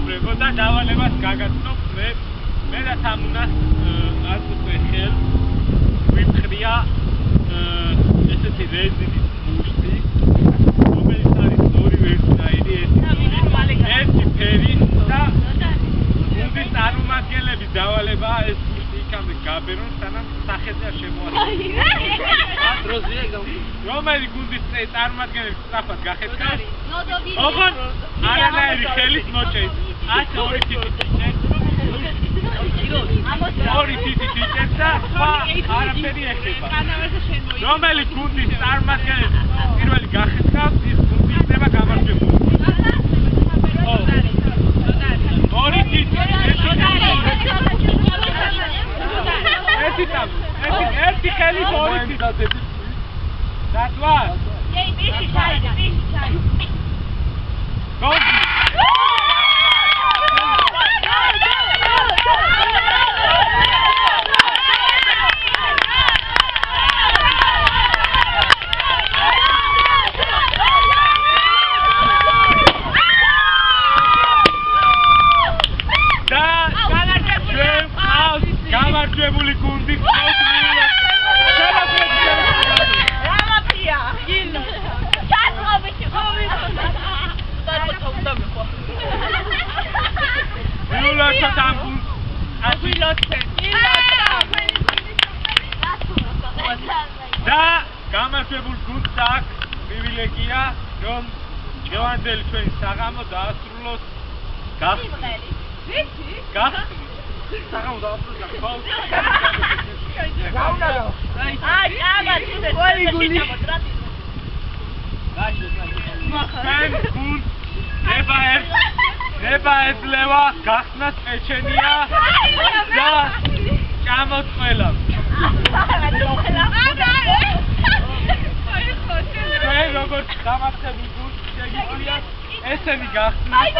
მეგობრებო და დავალებას გაგაცნობ მე და სამუნას არც უკვე ხელ ვიფხრია ესეთი რეზინის მუშტი რომელიც არის ორი ვერსნაირი ერთი ფერი და გუნდის წარმომადგენლების დავალებაა ეს მუშტი იქამდე გაბერონ სანამ სახელზე არ შემოაჩეროს რომელი გუნდის წარმომადგენლები სწრაფად გახეთქავს ოღონდ არანაირი ხელის მოჭერს ასე ორი თითი და სხვა არაფერი ეხება რომელი გუნდის წარმომადგენლები პირველი გახეთქავს ის გუნდი იქნება გამარჯვებული ორი თითი ერთი ხელის ორი თითი დათვა გამარჯვებული გუნდი და გამარჯვებულ გუნდს აქვს პრივილეგია რომ დღევანდელი ჩვენი საღამო დაასრულოს გახსნით საღამო დაასრულოს ნება ეძლევა გახსნას ეჩენია და ჭამოთ ყველა ჩვენ როგორც დამარცხებულ გუნდს შეგიძლიათ ესენი გახსნათ